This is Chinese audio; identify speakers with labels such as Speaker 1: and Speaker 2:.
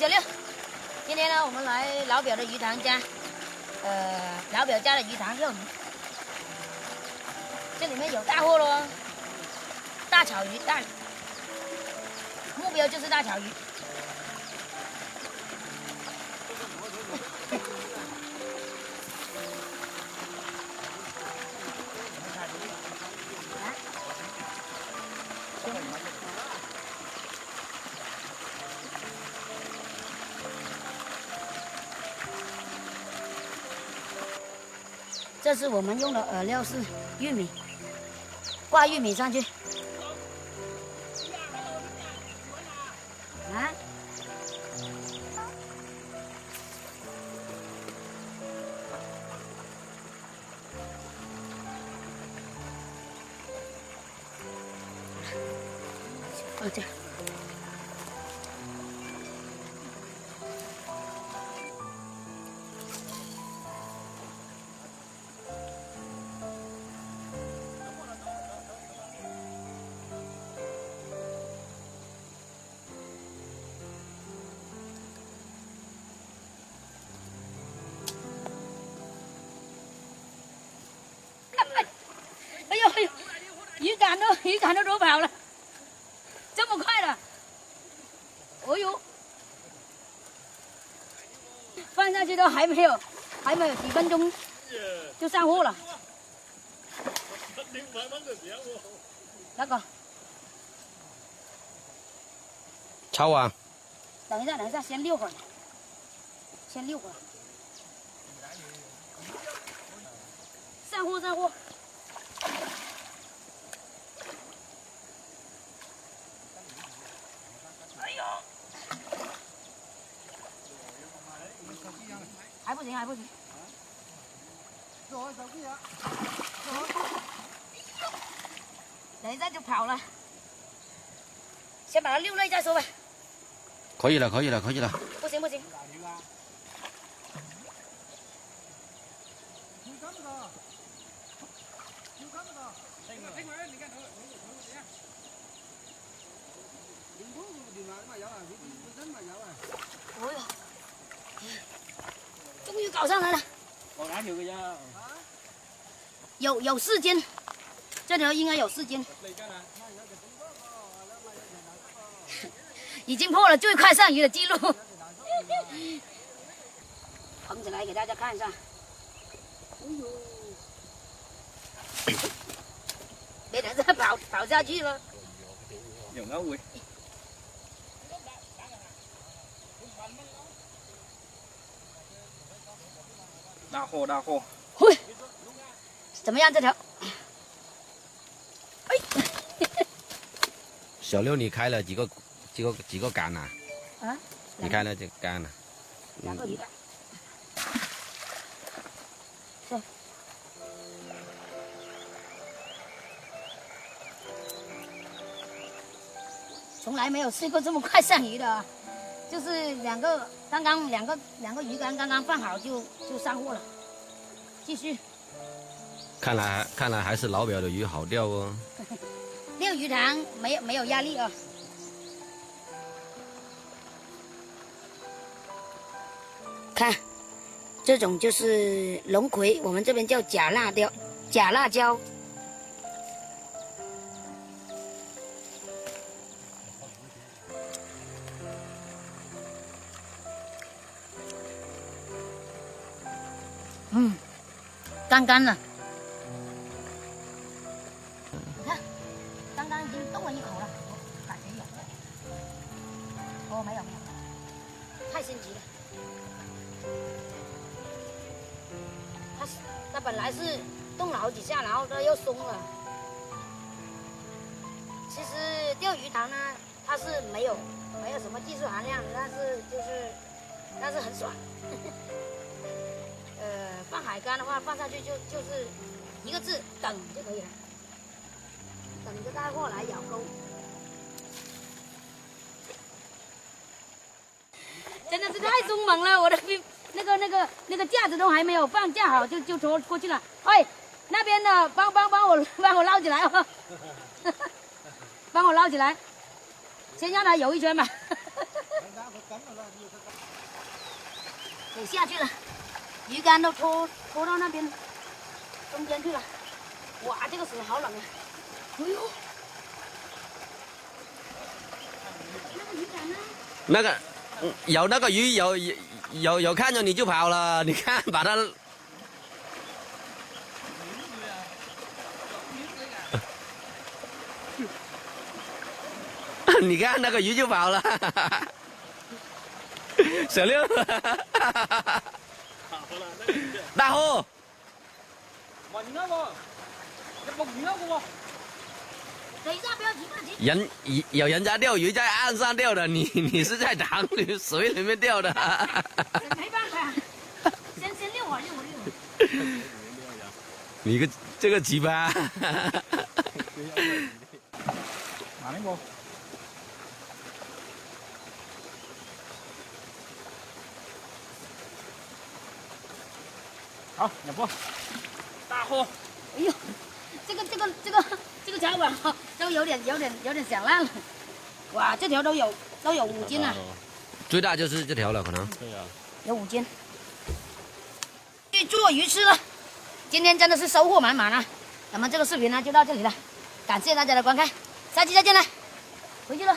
Speaker 1: 小六，今天呢，我们来老表的鱼塘家，老表家的鱼塘钓鱼，这里面有大货喽，大草鱼，目标就是大草鱼。这是我们用的饵料是玉米，挂玉米上去。啊？哦，这样。哎呦哎呦，鱼竿都躲跑了，这么快了！哦呦，放上去都还没有几分钟就上货了。那个，
Speaker 2: 超啊！
Speaker 1: 等一下，先溜会儿。上货。哎呦，还不行。等一下就跑了，先把它溜累再说吧。
Speaker 2: 可以了。
Speaker 1: 不行。哦哟，终于搞上来了。有4斤，这条应该有4斤。已经破了最快上鱼的记录。捧起来给大家看一下。哎呦，别等再跑下去了。
Speaker 3: 有没有？大货。
Speaker 1: 嘿，怎么样这条？哎，
Speaker 2: 小六，你开了几个竿呐？
Speaker 1: 啊？
Speaker 2: 你开了几个竿呢
Speaker 1: 2个鱼竿。是。从来没有试过这么快上鱼的啊！就是刚刚两个鱼竿刚刚放好就上货了。继续。
Speaker 2: 看来还是老表的鱼好钓哦。
Speaker 1: 钓鱼塘没有压力啊。看，这种就是龙葵，我们这边叫假辣椒。干干了。你看，刚刚已经动了一口了，我感觉有。哦，没有，太心急了。它本来是动了好几下，然后它又松了。其实钓鱼塘呢，它是没有什么技术含量的，但是很爽。放海竿的话，放上去就是一个字等就可以了，等着带货来咬钩。真的是太凶猛了，我的那个架子都还没有放架好就拖过去了。喂，那边的帮我捞起来哦，帮我捞起来，先让它游一圈吧。给下去了，鱼竿都拖到那边中间去了。哇，这个水好冷啊！哎呦，那个鱼竿呢？
Speaker 2: 那个有那个鱼有看着你就跑了，你看把它。你看那个鱼就跑了，小六，大货，
Speaker 1: 等一下，不要急，不要急。
Speaker 2: 有人家钓鱼在岸上钓的，你是在塘里水里面钓的。
Speaker 1: 没办法，先溜会儿。
Speaker 2: 你这个奇葩。
Speaker 3: 拿那个。好，nhập vô. 大货。
Speaker 1: 哎呦，这个脚板都有点响烂了。哇，这条都有5斤了。
Speaker 2: 最大就是这条了，可能。
Speaker 3: 对呀。
Speaker 1: 有5斤。去做鱼吃了，今天真的是收获满满啊！那么这个视频呢就到这里了，感谢大家的观看，下期再见了，回去了。